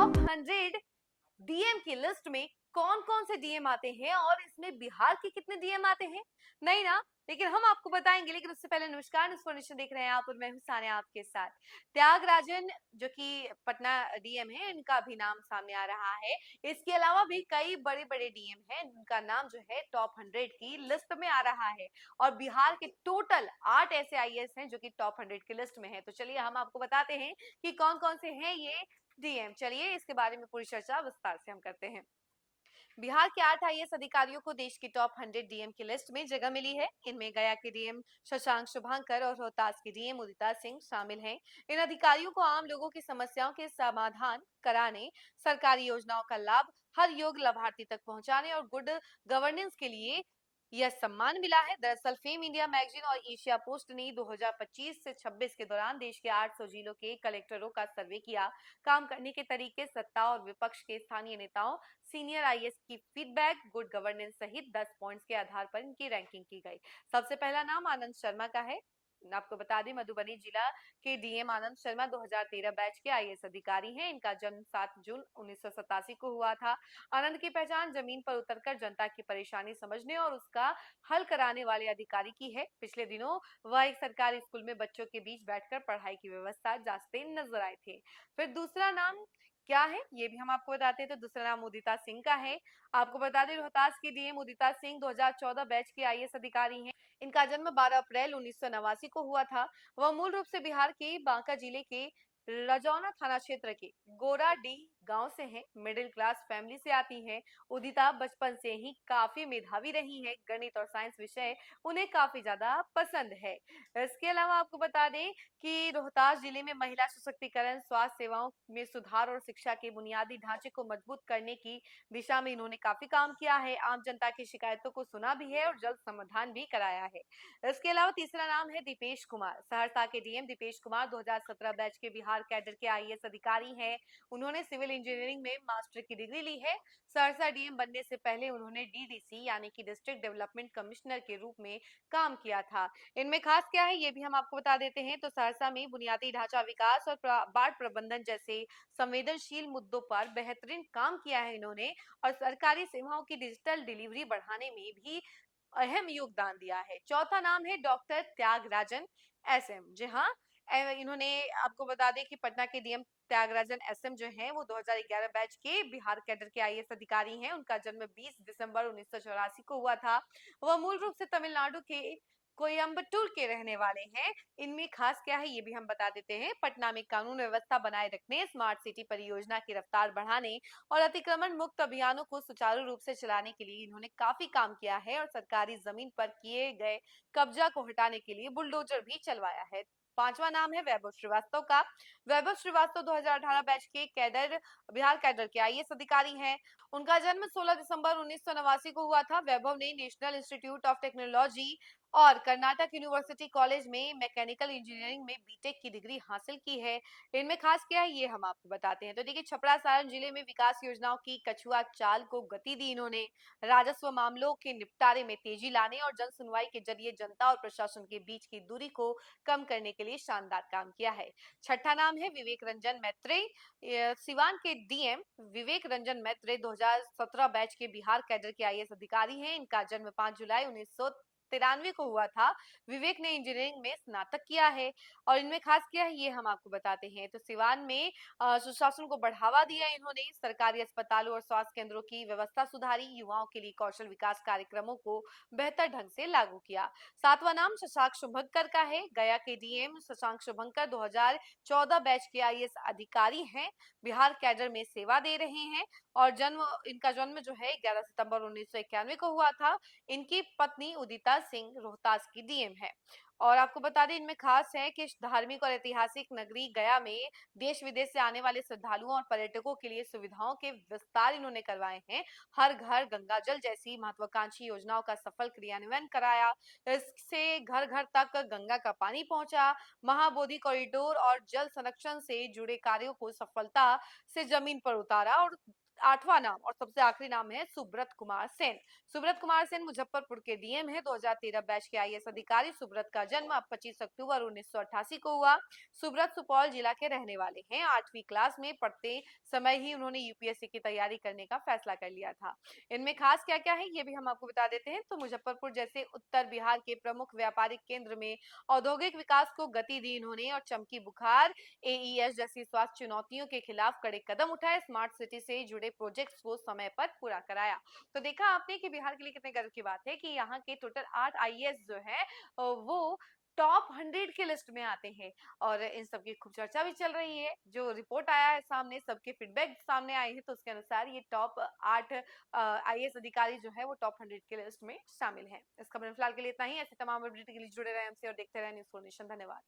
Top 100 DM की list में कौन कौन से डीएम आते हैं और इसमें बिहार के कितने डीएम आते हैं? नहीं ना, लेकिन हम आपको बताएंगे। लेकिन उससे पहले नमस्कार, इन्फॉर्मेशन देख रहे हैं आप और मैं हूं सानिया आपके साथ। त्यागराजन जो कि पटना डीएम है, इनका भी नाम सामने आ रहा है। इसके अलावा भी कई बड़े बड़े डीएम हैं, इनका नाम जो है टॉप 100 की लिस्ट में आ रहा है। और बिहार के टोटल 8 ऐसे आईएएस हैं जो कि टॉप 100 की लिस्ट में है। तो चलिए हम आपको बताते हैं कि कौन कौन से हैं ये डीएम। चलिए इसके बारे में पूरी चर्चा विस्तार से हम करते हैं। बिहार के 8 आईएएस अधिकारियों को देश की टॉप 100 डीएम की लिस्ट में जगह मिली है। इनमें गया के डीएम शशांक शुभांकर और रोहतास के डीएम उदिता सिंह शामिल हैं। इन अधिकारियों को आम लोगों की समस्याओं के समाधान कराने, सरकारी योजनाओं का लाभ हर योग्य लाभार्थी तक पहुंचाने और गुड गवर्नेंस के लिए यह सम्मान मिला है। दरअसल फेम इंडिया मैगजीन और एशिया पोस्ट ने 2025 से 26 के दौरान देश के 800 जिलों के कलेक्टरों का सर्वे किया। काम करने के तरीके, सत्ता और विपक्ष के स्थानीय नेताओं, सीनियर आईएएस की फीडबैक, गुड गवर्नेंस सहित 10 पॉइंट्स के आधार पर इनकी रैंकिंग की गई। सबसे पहला नाम आनंद शर्मा का है। आपको बता दें, मधुबनी जिला के डीएम आनंद शर्मा 2013 बैच के आईएएस अधिकारी हैं। इनका जन्म 7 जून 1987 को हुआ था। आनंद की पहचान जमीन पर उतरकर जनता की परेशानी समझने और उसका हल कराने वाले अधिकारी की है। पिछले दिनों वह एक सरकारी स्कूल में बच्चों के बीच बैठकर पढ़ाई की व्यवस्था जांचते नजर आए थे। फिर दूसरा नाम क्या है ये भी हम आपको बताते हैं। तो दूसरा नाम उदिता सिंह का है। आपको बता दें, रोहतास की डीएम उदिता सिंह 2014 बैच की आईएएस अधिकारी हैं। इनका जन्म 12 अप्रैल 1989 को हुआ था। वह मूल रूप से बिहार के बांका जिले के रजौना थाना क्षेत्र के गोराडीह गांव से हैं। मिडिल क्लास फैमिली से आती हैं। उदिता बचपन से ही काफी मेधावी रही हैं। गणित और साइंस विषय उन्हें काफी ज्यादा पसंद है। इसके अलावा आपको बता दें कि रोहतास जिले में महिला सशक्तिकरण, स्वास्थ्य सेवाओं में सुधार और शिक्षा के बुनियादी ढांचे को मजबूत करने की दिशा में इन्होंने काफी काम किया है। आम जनता की शिकायतों को सुना भी है और जल्द समाधान भी कराया है। इसके अलावा तीसरा नाम है दीपेश कुमार। सहरसा के डीएम दीपेश कुमार 2017 बैच के बिहार कैडर के आईएएस अधिकारी हैं। उन्होंने सिविल इंजीनियरिंग में मास्टर की डिग्री ली है। सहरसा डीएम बनने से पहले उन्होंने डीडीसी यानी कि डिस्ट्रिक्ट डेवलपमेंट कमिश्नर के रूप में काम किया था। इनमें खास क्या है ये भी हम आपको बता देते हैं। तो सहरसा में बुनियादी ढांचा विकास और बाढ़ प्रबंधन जैसे संवेदनशील मुद्दों पर बेहतरीन काम किया है इन्होंने। और सरकारी सेवाओं की डिजिटल डिलीवरी बढ़ाने में भी अहम योगदान दिया है। चौथा नाम है डॉक्टर त्यागराजन एसएम। जी हाँ, इन्होंने आपको बता दें कि पटना के डीएम त्यागराजन एसएम जो हैं वो 2011 बैच के बिहार कैडर के आईएएस अधिकारी हैं। उनका जन्म 20 दिसंबर 1984 को हुआ था। वह मूल रूप से तमिलनाडु के कोयम्बटूर के रहने वाले हैं। इनमें खास क्या है ये भी हम बता देते हैं। पटना में कानून व्यवस्था बनाए रखने, स्मार्ट सिटी परियोजना की रफ्तार बढ़ाने और अतिक्रमण मुक्त अभियानों को सुचारू रूप से चलाने के लिए इन्होंने काफी काम किया है। और सरकारी जमीन पर किए गए कब्जा को हटाने के लिए बुलडोजर भी चलवाया है। पांचवा नाम है वैभव श्रीवास्तव का। वैभव श्रीवास्तव 2018 बैच के कैडर बिहार कैडर के आईएएस अधिकारी हैं। उनका जन्म 16 दिसंबर 1989 को हुआ था। वैभव ने नेशनल इंस्टीट्यूट ऑफ टेक्नोलॉजी और कर्नाटक यूनिवर्सिटी कॉलेज में मैकेनिकल इंजीनियरिंग में बीटेक की डिग्री हासिल की है। इनमें खास क्या है ये हम आपको बताते हैं। तो देखिए, छपरा सारण जिले में विकास योजनाओं की कछुआ चाल को गति दी इन्होंने। राजस्व मामलों के निपटारे में तेजी लाने और जन सुनवाई के जरिए जनता और प्रशासन के बीच की दूरी को कम करने के लिए शानदार काम किया है। छठा नाम है विवेक रंजन मैत्रेय। सिवान के डीएम विवेक रंजन मैत्रेय 2017 बैच के बिहार कैडर के आईएएस अधिकारी हैं। इनका जन्म 5 जुलाई 1993 को हुआ था। विवेक ने इंजीनियरिंग में स्नातक किया है। और इनमें खास क्या है ये हम आपको बताते हैं। तो सिवान में सुशासन को बढ़ावा दिया इन्होंने। सरकारी अस्पतालों और स्वास्थ्य केंद्रों की व्यवस्था सुधारी। युवाओं के लिए कौशल विकास कार्यक्रमों को बेहतर ढंग से लागू किया। सातवां नाम शशांक शुभंकर का है। गया के डीएम शशांक शुभंकर 2014 बैच के आईएएस अधिकारी हैं। बिहार कैडर में सेवा दे रहे हैं। और इनका जन्म जो है 11 सितंबर 1991 को हुआ था। इनकी पत्नी उदिता सिंह रोहतास की डीएम है। और आपको बता दें इनमें खास है कि धार्मिक और ऐतिहासिक नगरी गया में देश विदेश से आने वाले श्रद्धालुओं और पर्यटकों के लिए सुविधाओं के विस्तार इन्होंने करवाए हैं। हर घर गंगा जल जैसी महत्वाकांक्षी योजनाओं का सफल क्रियान्वयन कराया। इससे घर घर तक गंगा का पानी पहुंचा। महाबोधि कॉरिडोर और जल संरक्षण से जुड़े कार्यों को सफलता से जमीन पर उतारा। और आठवां नाम और सबसे आखिरी नाम है सुब्रत कुमार सेन। सुब्रत कुमार सेन मुजफ्फरपुर के डीएम है। 2013 बैच के आईएएस अधिकारी। सुब्रत का जन्म 25 अक्टूबर 1988 को हुआ। सुब्रत सुपौल जिला के रहने वाले हैं। 8वीं क्लास में पढ़ते समय ही उन्होंने यूपीएससी की तैयारी करने का फैसला कर लिया था। इनमें खास क्या क्या है ये भी हम आपको बता देते हैं। तो मुजफ्फरपुर जैसे उत्तर बिहार के प्रमुख व्यापारिक केंद्र में औद्योगिक विकास को गति दी इन्होंने और चमकी बुखार, एईएस जैसी स्वास्थ्य चुनौतियों के खिलाफ कड़े कदम उठाए। स्मार्ट सिटी से जुड़े प्रोजेक्ट्स को समय पर पूरा कराया। तो देखा आपने कि बिहार के लिए कितने गर्व की बात है कि यहाँ के टोटल 8 आईएएस जो है वो टॉप 100 की लिस्ट में आते हैं और इन सब की खूब चर्चा भी चल रही है। जो रिपोर्ट आया है सामने, सबके फीडबैक सामने आए हैं, तो उसके अनुसार ये टॉप 8 आईएएस अधिकारी जो है वो टॉप 100 की लिस्ट में शामिल है। इस खबर में फिलहाल के लिए इतना ही। ऐसे तमाम अपडेट के लिए जुड़े रहे हमसे और देखते रहे न्यूज़ फॉर नेशन। धन्यवाद।